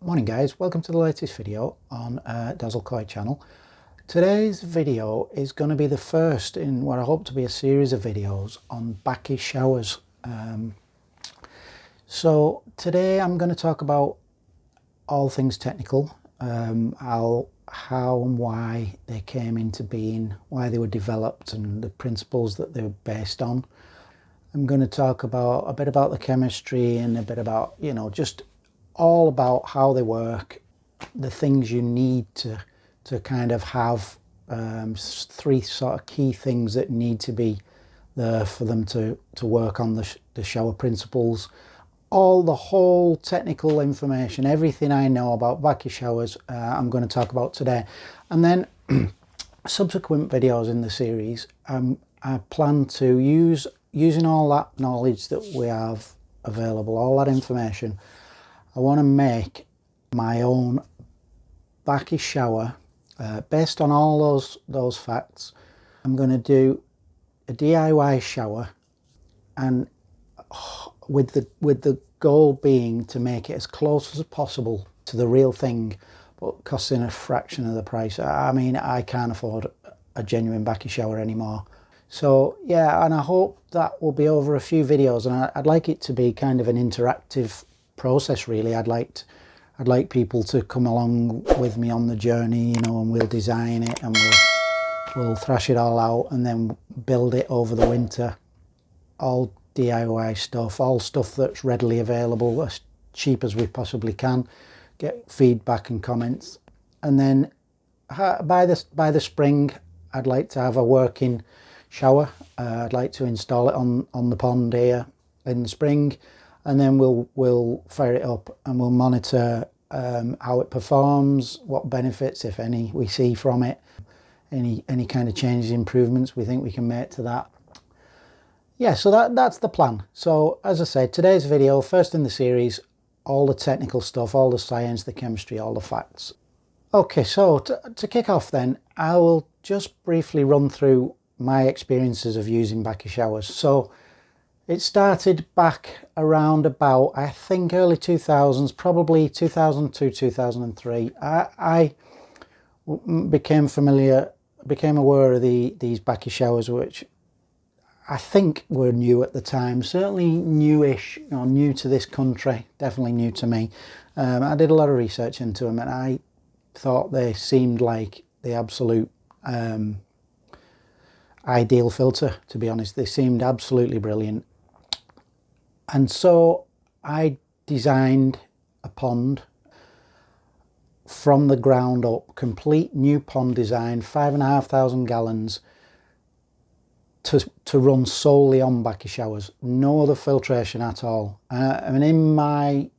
Morning guys, welcome to the latest video on Dazzle Koi channel. Today's video is going to be the first in what I hope to be a series of videos on Bakki showers. So today I'm going to talk about all things technical, how and why they came into being, why they were developed and the principles that they were based on. I'm going to talk about a bit about the chemistry and a bit about, just all about how they work, the things you need to kind of have, three sort of key things that need to be there for them to work on the shower principles, the whole technical information, everything I know about Bakki showers, I'm going to talk about today. And then subsequent videos in the series, I plan to using all that knowledge that we have available, all that information, I want to make my own Bakki shower based on all those facts. I'm going to do a DIY shower, and with the goal being to make it as close as possible to the real thing, but costing a fraction of the price. I mean, I can't afford a genuine Bakki shower anymore. So yeah, and I hope that will be over a few videos, and I'd like it to be kind of an interactive process really. I'd like people to come along with me on the journey, and we'll design it and we'll thrash it all out and then build it over the winter. All DIY stuff, all stuff that's readily available, as cheap as we possibly can, get feedback and comments. And then by the spring I'd like to have a working shower. I'd like to install it on the pond here in the spring, and then we'll fire it up and we'll monitor how it performs, what benefits, if any, we see from it, any kind of changes, improvements we think we can make to that. Yeah, so that's the plan. So as I said, today's video, first in the series, all the technical stuff, all the science, the chemistry, all the facts. Okay, so to kick off then, I will just briefly run through my experiences of using Bakki showers. So it started back around about, I think, early 2000s, probably 2002, 2003. I became aware of these Bakki showers, which I think were new at the time, certainly newish, new to this country, definitely new to me. I did a lot of research into them, and I thought they seemed like the absolute ideal filter, to be honest. They seemed absolutely brilliant. And so I designed a pond from the ground up, complete new pond design, 5,500 gallons, to run solely on Bakki showers, no other filtration at all. I mean, in my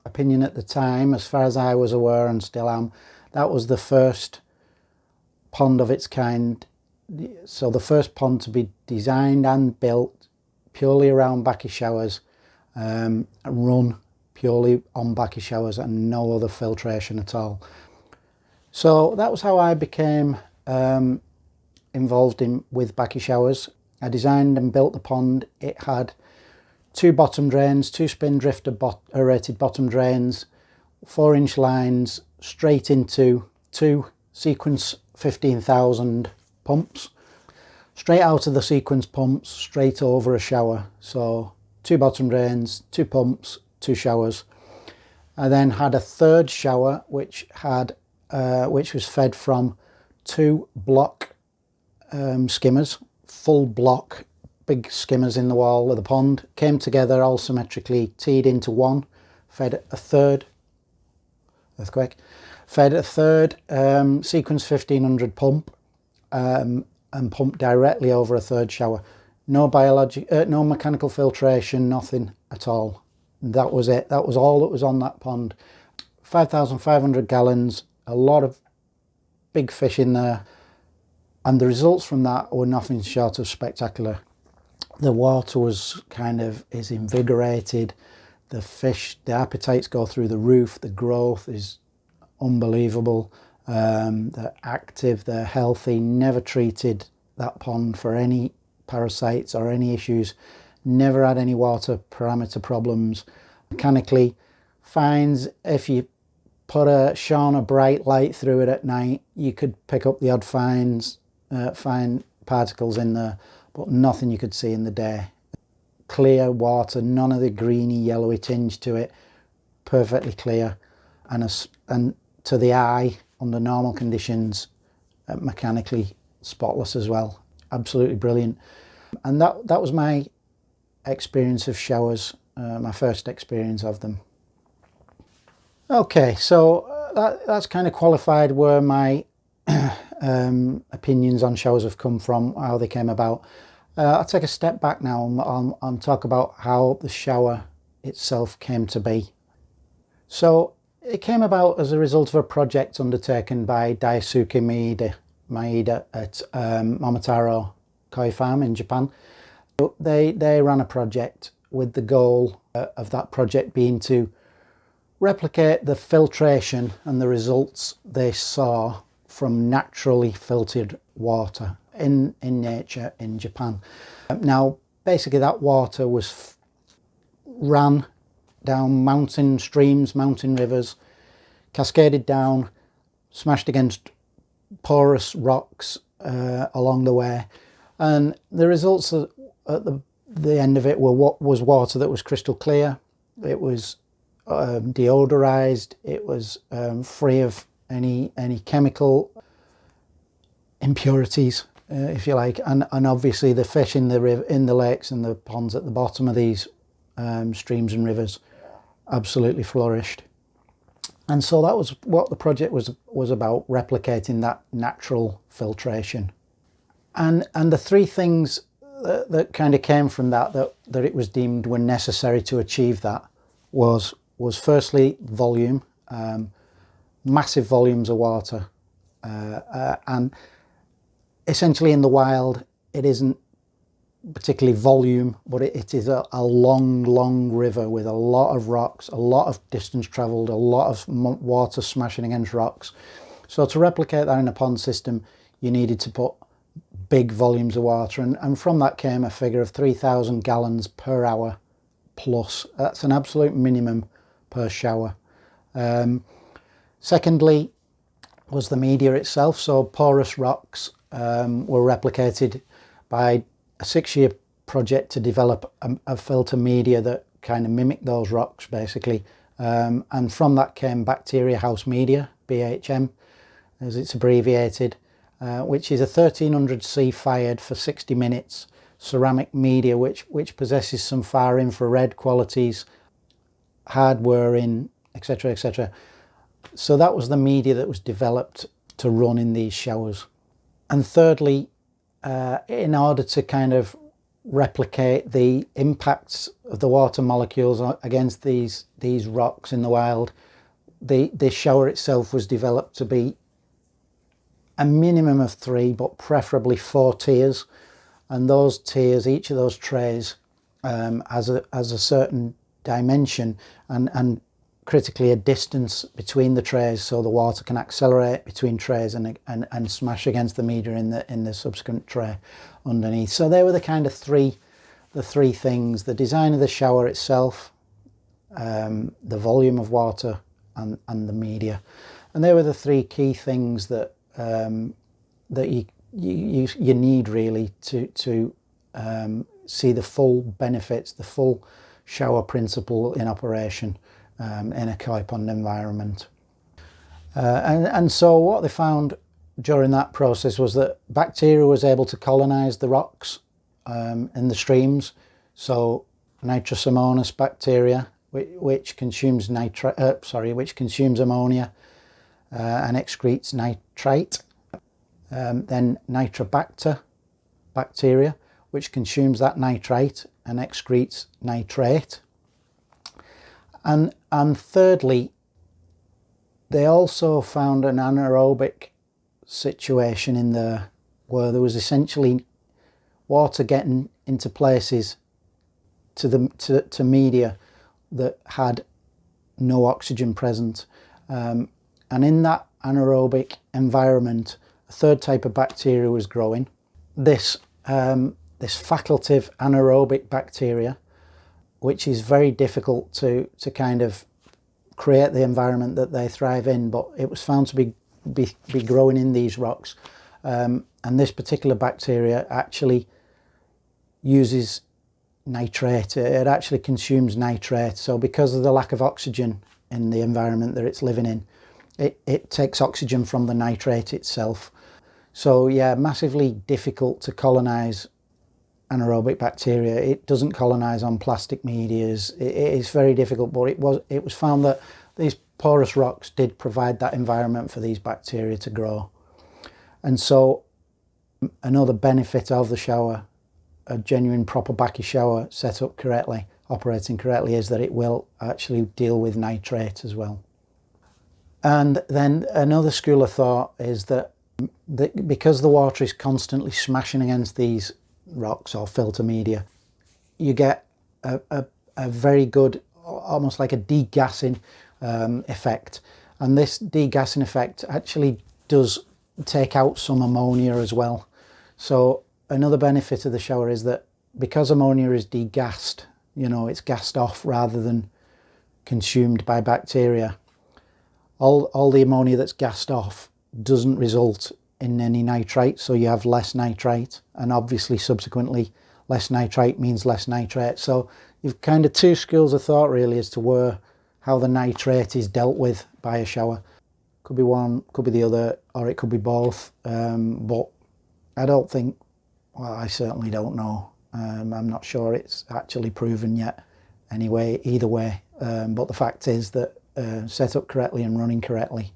opinion at the time, as far as I was aware and still am, that was the first pond of its kind. So the first pond to be designed and built purely around Bakki showers, run purely on Bakki showers and no other filtration at all. So that was how I became involved with Bakki showers. I designed and built the pond. It had two bottom drains, two spin drifter rated bottom drains, 4-inch lines straight into two sequence 15,000 pumps, straight out of the sequence pumps, straight over a shower. So two bottom drains, two pumps, two showers. I then had a third shower which was fed from two block skimmers, full block, big skimmers in the wall of the pond, came together all symmetrically, teed into one, fed a third sequence 1500 pump, and pumped directly over a third shower. No no mechanical filtration, nothing at all. That was it. That was all that was on that pond. 5,500 gallons, a lot of big fish in there, and the results from that were nothing short of spectacular. The water is invigorated, the fish, the appetites go through the roof, the growth is unbelievable, they're active, they're healthy, never treated that pond for any parasites or any issues, never had any water parameter problems. Mechanically, fines, if you shone a bright light through it at night, you could pick up the odd fine particles in there, but nothing you could see in the day. Clear water, none of the greeny yellowy tinge to it, perfectly clear, and to the eye under normal conditions, mechanically spotless as well. Absolutely brilliant. And that was my experience of showers, my first experience of them. Okay, so that's kind of qualified where my opinions on showers have come from, how they came about. I'll take a step back now and talk about how the shower itself came to be. So it came about as a result of a project undertaken by Daisuke Maeda at Momotaro Koi Farm in Japan. They ran a project with the goal of that project being to replicate the filtration and the results they saw from naturally filtered water in nature in Japan. Now, basically that water was ran down mountain streams, mountain rivers, cascaded down, smashed against porous rocks along the way, and the results at the end of it was water that was crystal clear. It was deodorized. It was free of any chemical impurities, if you like, and obviously the fish in the lakes and the ponds at the bottom of these streams and rivers absolutely flourished. And so that was what the project was about, replicating that natural filtration. And the three things that kind of came from that it was deemed were necessary to achieve that was firstly volume, massive volumes of water, and essentially in the wild it isn't particularly volume, but it is a long river with a lot of rocks, a lot of distance travelled, a lot of water smashing against rocks. So to replicate that in a pond system, you needed to put big volumes of water, and from that came a figure of 3,000 gallons per hour plus. That's an absolute minimum per shower. Secondly was the media itself. So porous rocks were replicated by a 6-year project to develop a filter media that kind of mimicked those rocks basically, and from that came bacteria house media, BHM as it's abbreviated, which is a 1300C fired for 60 minutes ceramic media which possesses some far infrared qualities, hard wearing, etc, etc. So that was the media that was developed to run in these showers. And thirdly, in order to kind of replicate the impacts of the water molecules against these rocks in the wild, the shower itself was developed to be a minimum of 3, but preferably 4 tiers. And those tiers, each of those trays, has a certain dimension and critically a distance between the trays, so the water can accelerate between trays and smash against the media in the subsequent tray underneath. So they were the kind of three things: the design of the shower itself, the volume of water, and the media. And they were the 3 key things that you need really to see the full benefits, the full shower principle in operation in a koi pond environment. And so what they found during that process was that bacteria was able to colonize the rocks in the streams. So nitrosomonas bacteria, which consumes ammonia and excretes nitrite. Then nitrobacter bacteria, which consumes that nitrite and excretes nitrate. And thirdly, they also found an anaerobic situation in there where there was essentially water getting into places to media that had no oxygen present, and in that anaerobic environment a third type of bacteria was growing. This facultative anaerobic bacteria, which is very difficult to kind of create the environment that they thrive in, but it was found to be growing in these rocks. And this particular bacteria actually uses nitrate. It actually consumes nitrate. So because of the lack of oxygen in the environment that it's living in, it takes oxygen from the nitrate itself. So yeah, massively difficult to colonize anaerobic bacteria. It doesn't colonize on plastic medias. It is very difficult, but it was found that these porous rocks did provide that environment for these bacteria to grow. And so another benefit of the shower, a genuine proper Bakki shower set up correctly, operating correctly, is that it will actually deal with nitrate as well. And then another school of thought is that because the water is constantly smashing against these rocks or filter media, you get a very good, almost like a degassing effect. And this degassing effect actually does take out some ammonia as well. So another benefit of the shower is that because ammonia is degassed, you know, it's gassed off rather than consumed by bacteria, all the ammonia that's gassed off doesn't result in any nitrate, so you have less nitrate, and obviously subsequently less nitrate means less nitrate. So you've kind of two schools of thought really as to how the nitrate is dealt with by a shower. Could be one, could be the other, or it could be both, but I don't think, well, I certainly don't know. I'm not sure it's actually proven yet anyway, either way, but the fact is that set up correctly and running correctly,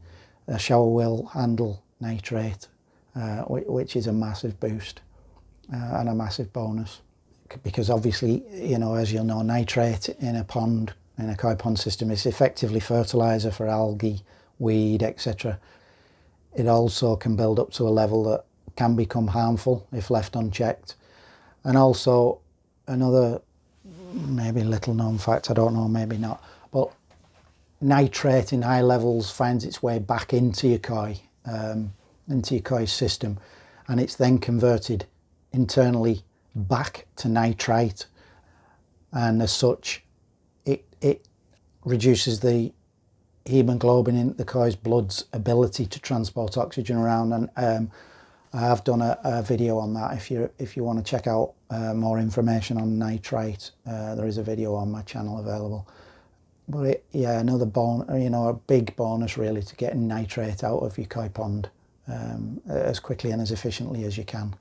a shower will handle nitrate, which is a massive boost and a massive bonus, because obviously, you know, as you'll know, nitrate in a pond, in a koi pond system, is effectively fertilizer for algae, weed, etc. It also can build up to a level that can become harmful if left unchecked. And also another maybe little known fact, I don't know, maybe not, but nitrate in high levels finds its way back into your koi system, and it's then converted internally back to nitrite, and as such it reduces the hemoglobin in the koi's blood's ability to transport oxygen around. And I have done a video on that. If you want to check out more information on nitrite, there is a video on my channel available. But yeah, another a big bonus really, to getting nitrate out of your koi pond as quickly and as efficiently as you can.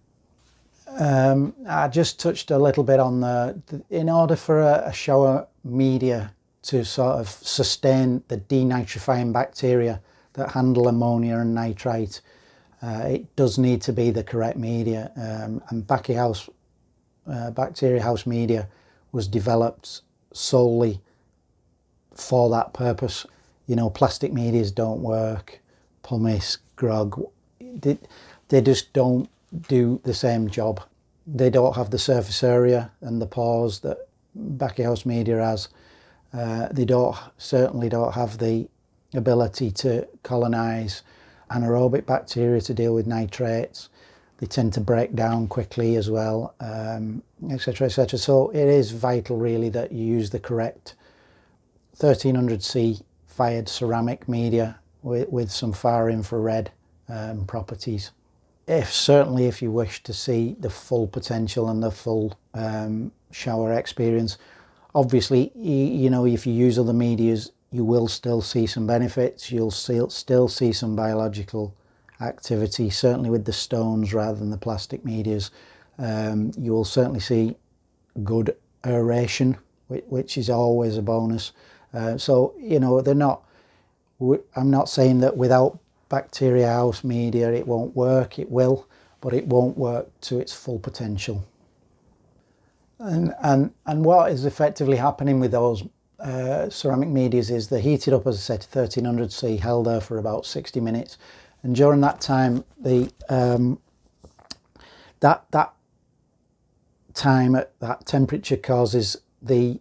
I just touched a little bit on in order for a shower media to sort of sustain the denitrifying bacteria that handle ammonia and nitrite, it does need to be the correct media, and bacteria house media was developed solely for that purpose. You know, plastic medias don't work, pumice, grog, they just don't do the same job. They don't have the surface area and the pores that Bakki house media has. They certainly don't have the ability to colonize anaerobic bacteria to deal with nitrates. They tend to break down quickly as well, etc, etc. So it is vital really that you use the correct 1300C fired ceramic media with some far infrared properties. Certainly if you wish to see the full potential and the full shower experience. Obviously, you know, if you use other medias, you will still see some benefits. You'll still see some biological activity, certainly with the stones rather than the plastic medias. You will certainly see good aeration, which is always a bonus. So, you know, I'm not saying that without bacteria house media it won't work. It will, but it won't work to its full potential. And what is effectively happening with those ceramic medias is they're heated up, as I said, to 1300C, held there for about 60 minutes, and during that time that time at that temperature causes the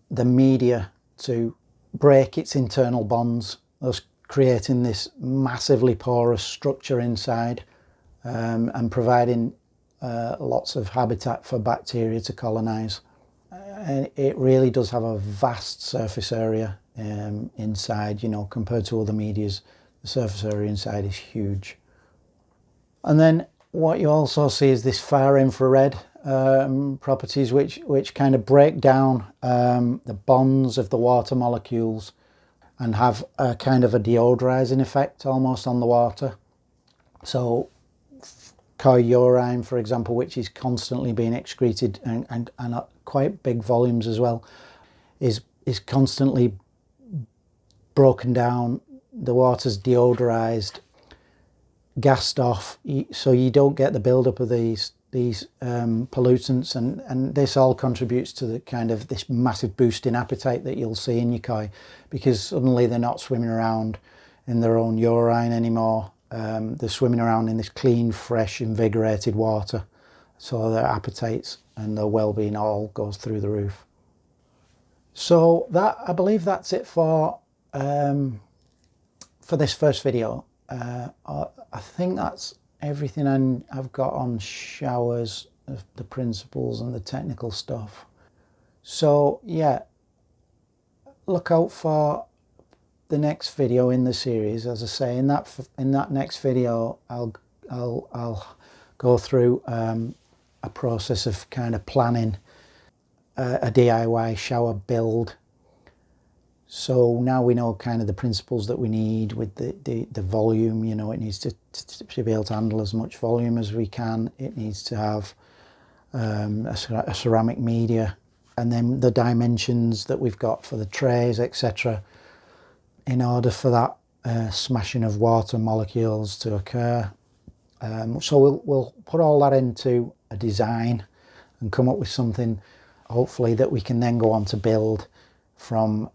media to break its internal bonds, thus creating this massively porous structure inside, and providing lots of habitat for bacteria to colonize. And it really does have a vast surface area. inside, you know, compared to other medias. The surface area inside is huge. And then what you also see is this far infrared properties, which kind of break down the bonds of the water molecules and have a kind of a deodorizing effect almost on the water. So koi urine, for example, which is constantly being excreted and at quite big volumes as well, is constantly broken down. The water's deodorized, gassed off, so you don't get the buildup of these pollutants, and this all contributes to the kind of this massive boost in appetite that you'll see in your koi, because suddenly they're not swimming around in their own urine anymore. They're swimming around in this clean, fresh, invigorated water, so their appetites and their well-being all goes through the roof. So that, I believe that's it for this first video. I think that's everything I've got on showers, the principles and the technical stuff. So yeah, look out for the next video in the series. As I say, in that next video, I'll go through a process of kind of planning a DIY shower build. So now we know kind of the principles that we need with the volume. You know, it needs to be able to handle as much volume as we can. It needs to have a ceramic media, and then the dimensions that we've got for the trays, etc., in order for that smashing of water molecules to occur. So we'll put all that into a design and come up with something, hopefully, that we can then go on to build from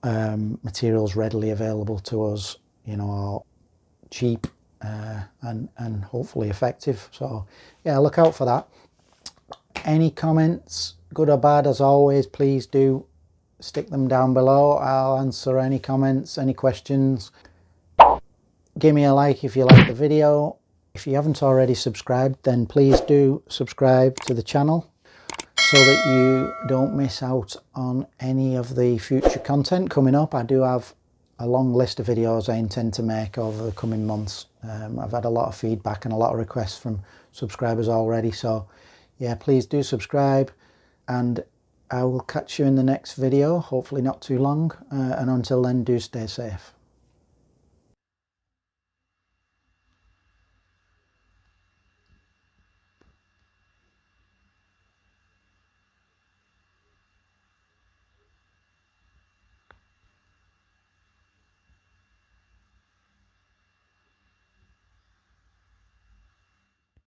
materials readily available to us, you know, cheap and hopefully effective. So yeah, look out for that. Any comments, good or bad, as always, please do stick them down below. I'll answer any comments, any questions. Give me a like if you like the video. If you haven't already subscribed, then please do subscribe to the channel, so that you don't miss out on any of the future content coming up. I do have a long list of videos I intend to make over the coming months. I've had a lot of feedback and a lot of requests from subscribers already, so yeah, please do subscribe, and I will catch you in the next video, hopefully not too long, and until then, do stay safe.